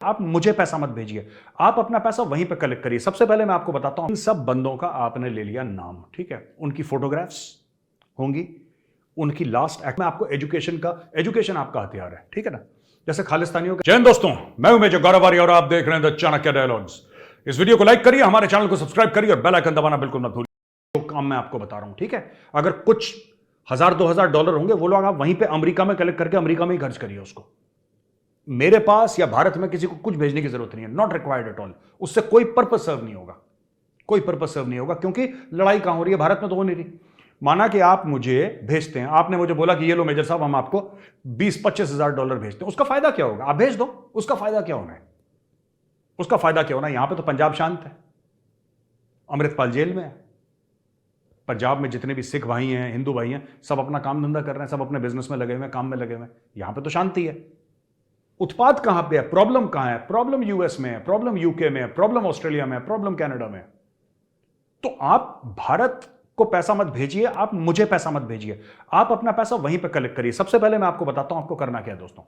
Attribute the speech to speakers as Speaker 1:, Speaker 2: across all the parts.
Speaker 1: आप मुझे पैसा मत भेजिए, आप अपना पैसा वहीं पे कलेक्ट करिए। सबसे पहले मैं आपको बताता हूं, इन सब बंदों का आपने ले लिया नाम, ठीक है, उनकी फोटोग्राफ्स होंगी, उनकी लास्ट एक्ट में आपको एजुकेशन आपका हथियार है, ठीक है ना। जैसे खालिस्तानियों के। जय हिंद दोस्तों, मैं हूं मेजर गौरव आर्य और आप देख रहे हैं द चाणक्य डायलॉग्स। इस वीडियो को लाइक करिए, हमारे चैनल को सब्सक्राइब करिए और बेल आइकन दबाना बिल्कुल मत भूलिए। जो काम मैं आपको बता रहा हूं, ठीक है, अगर कुछ $1000-2000 होंगे, वो लोग आप वहीं पे अमेरिका में कलेक्ट करके अमेरिका में ही खर्च करिए उसको। मेरे पास या भारत में किसी को कुछ भेजने की जरूरत नहीं है, नॉट रिक्वायर्ड एट ऑल। उससे कोई पर्पस सर्व नहीं होगा, कोई पर्पस सर्व नहीं होगा, क्योंकि लड़ाई कहां हो रही है? भारत में तो हो नहीं रही। माना कि आप मुझे भेजते हैं, आपने मुझे बोला कि ये लो मेजर साहब, हम आपको $20-25 भेजते हैं, उसका फायदा क्या होगा? आप भेज दो, उसका फायदा क्या होना है? उसका फायदा क्या होना है? यहां पे तो पंजाब शांत है, अमृतपाल जेल में है। पंजाब में जितने भी सिख भाई हैं, हिंदू भाई हैं, सब अपना काम धंधा कर रहे हैं, सब अपने बिजनेस में लगे हुए हैं, काम में लगे हुए हैं। यहां पे तो शांति है। उत्पाद कहां पे है? प्रॉब्लम कहां है? प्रॉब्लम यूएस में है, प्रॉब्लम यूके में है, प्रॉब्लम ऑस्ट्रेलिया में है, प्रॉब्लम कनाडा में है। तो आप भारत को पैसा मत भेजिए, आप मुझे पैसा मत भेजिए, आप अपना पैसा वहीं पे कलेक्ट करिए। सबसे पहले मैं आपको बताता हूं आपको करना क्या है दोस्तों।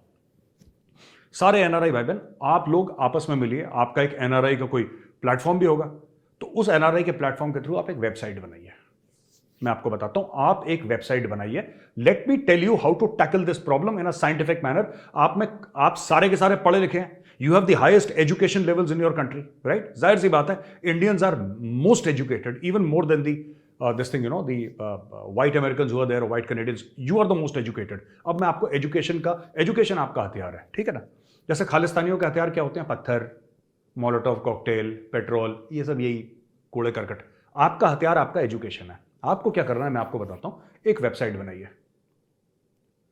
Speaker 1: सारे एनआरआई भाई बहन, आप लोग आपस में मिलिए, आपका एक एनआरआई का कोई प्लेटफॉर्म भी होगा, तो उस एनआरआई के प्लेटफॉर्म के थ्रू आप एक वेबसाइट बनाइए। मैं आपको बताता हूं, आप एक वेबसाइट बनाइए। Let me tell you how to tackle this problem in a scientific manner. आप सारे के सारे पढ़े लिखे हैं, you have the highest education levels in your country, right? जाहिर सी बात है, Indians are most educated, even more than the this thing, you know, the white Americans who are there, white Canadians, you are the most educated. अब मैं आपको education आपका हथियार है, ठीक है ना। जैसे खालिस्तानियों के हथियार क्या होते हैं? पत्थर, मोलोटोव कॉकटेल, पेट्रोल, ये सब यही कूड़े करकट। आपका हथियार आपका एजुकेशन है। आपको क्या करना है मैं आपको बताता हूं, एक वेबसाइट बनाइए,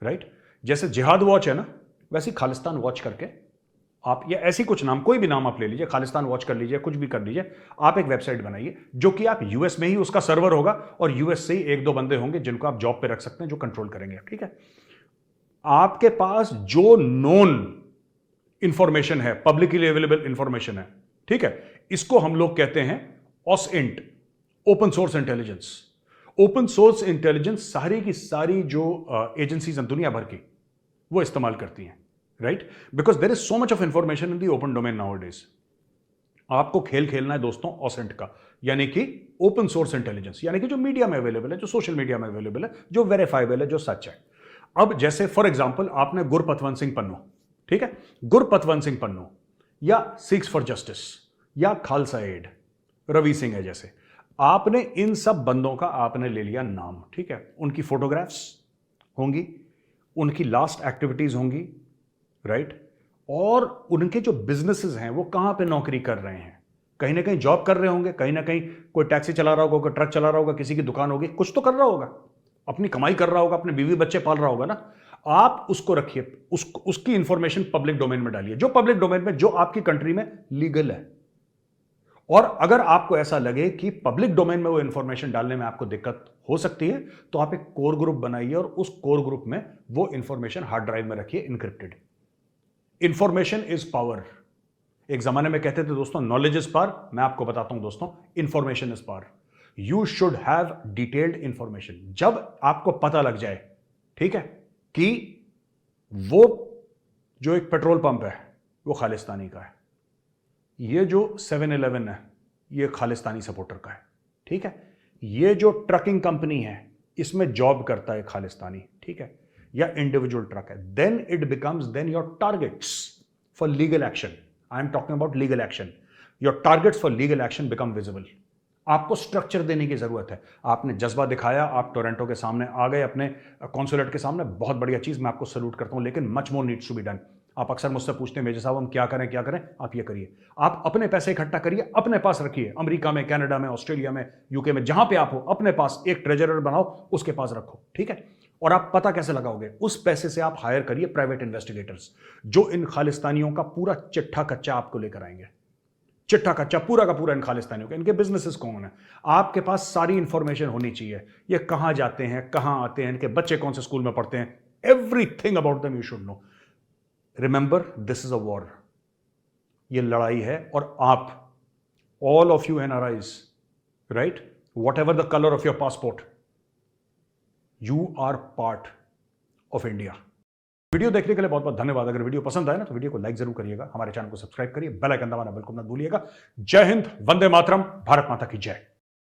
Speaker 1: राइट? जैसे जिहाद वॉच है ना, वैसी खालिस्तान वॉच करके आप, या ऐसी कुछ नाम, कोई भी नाम आप ले लीजिए, खालिस्तान वॉच कर लीजिए, कुछ भी कर लीजिए। आप एक वेबसाइट बनाइए जो कि आप यूएस में ही, उसका सर्वर होगा और यूएस से ही 1-2 बंदे होंगे जिनको आप जॉब पे रख सकते हैं, जो कंट्रोल करेंगे, ठीक है। आपके पास जो नोन इंफॉर्मेशन है, पब्लिकली अवेलेबल इंफॉर्मेशन है, ठीक है, इसको हम लोग कहते हैं OSINT, open source intelligence. Open source intelligence सारी की सारी जो एजेंसीज हैं दुनिया भर की, वो इस्तेमाल करती हैं, right? Because there is so much of information in the open domain nowadays. आपको खेल खेलना है दोस्तों ऑसेंट का, यानी कि ओपन सोर्स इंटेलिजेंस, यानी कि जो मीडिया में अवेलेबल है, जो सोशल मीडिया में अवेलेबल है, जो वेरीफाइबल है, जो सच है। अब जैसे फॉर एग्जांपल आपने गुरपतवंत सिंह पन्नू, ठीक है, गुरपतवंत सिंह पन्नू या सिक्स फॉर जस्टिस या खालसा एड, रवि सिंह है, जैसे आपने इन सब बंदों का आपने ले लिया नाम, ठीक है, उनकी फोटोग्राफ्स होंगी, उनकी लास्ट एक्टिविटीज होंगी, राइट? और उनके जो बिजनेसेस हैं वो कहां पे नौकरी कर रहे हैं, कहीं ना कहीं जॉब कर रहे होंगे, कहीं ना कहीं कोई टैक्सी चला रहा होगा, कोई ट्रक चला रहा होगा, किसी की दुकान होगी, कुछ तो कर रहा होगा, अपनी कमाई कर रहा होगा, अपने बीवी बच्चे पाल रहा होगा ना। आप उसको रखिए, उसकी इंफॉर्मेशन पब्लिक डोमेन में डालिए, जो पब्लिक डोमेन में, जो आपकी कंट्री में लीगल है। और अगर आपको ऐसा लगे कि पब्लिक डोमेन में वो इंफॉर्मेशन डालने में आपको दिक्कत हो सकती है, तो आप एक कोर ग्रुप बनाइए और उस कोर ग्रुप में वो इंफॉर्मेशन हार्ड ड्राइव में रखिए, इनक्रिप्टेड। Information is power. एक जमाने में कहते थे दोस्तों, नॉलेज इज पावर। मैं आपको बताता हूं दोस्तों, information is power. You should have detailed information. जब आपको पता लग जाए, ठीक है, कि वो जो एक पेट्रोल पंप है वो खालिस्तानी का है, ये जो 7-Eleven है ये खालिस्तानी सपोर्टर का है, ठीक है, ये जो ट्रकिंग कंपनी है इसमें जॉब करता है खालिस्तानी, ठीक है, या इंडिविजुअल ट्रक है, then it becomes then your targets for legal action. I am talking about legal action. Your targets for legal action become visible. आपको स्ट्रक्चर देने की जरूरत है। आपने जज्बा दिखाया, आप टोरंटो के सामने आ गए, अपने कॉन्सुलेट के सामने, बहुत बढ़िया चीज, मैं आपको सल्यूट करता हूं, लेकिन much more needs to be done. आप अक्सर मुझसे पूछते हैं मेजर साहब हम क्या करें, आप ये करिए। आप अपने पैसे इकट्ठा करिए, अपने पास रखिए, अमेरिका में, कनाडा में, ऑस्ट्रेलिया में, यूके में, जहां पे आप हो, अपने पास एक ट्रेजरर बनाओ, उसके पास रखो, ठीक है। और आप पता कैसे लगाओगे? उस पैसे से आप हायर करिए प्राइवेट इन्वेस्टिगेटर्स, जो इन खालिस्तानियों का पूरा चिट्ठा कच्चा आपको लेकर आएंगे, चिट्ठा कच्चा पूरा का पूरा इन खालिस्तानियों का, इनके बिजनेसेस कौन है, आपके पास सारी इंफॉर्मेशन होनी चाहिए। ये कहां जाते हैं, कहां आते हैं, इनके बच्चे कौन से स्कूल में पढ़ते हैं, everything about them you should know. Remember, this is a war, ये लड़ाई है। और आप, all of you NRIs, right, whatever the colour of your passport, you are part of India. Video देखने के लिए बहुत बहुत धन्यवाद। अगर वीडियो पसंद आए ना तो वीडियो को लाइक जरूर करिएगा, हमारे चैनल को सब्सक्राइब करिए, बेल आइकन दबाना बिल्कुल ना भूलिएगा। जय हिंद, वंदे मातरम, भारत माता की जय।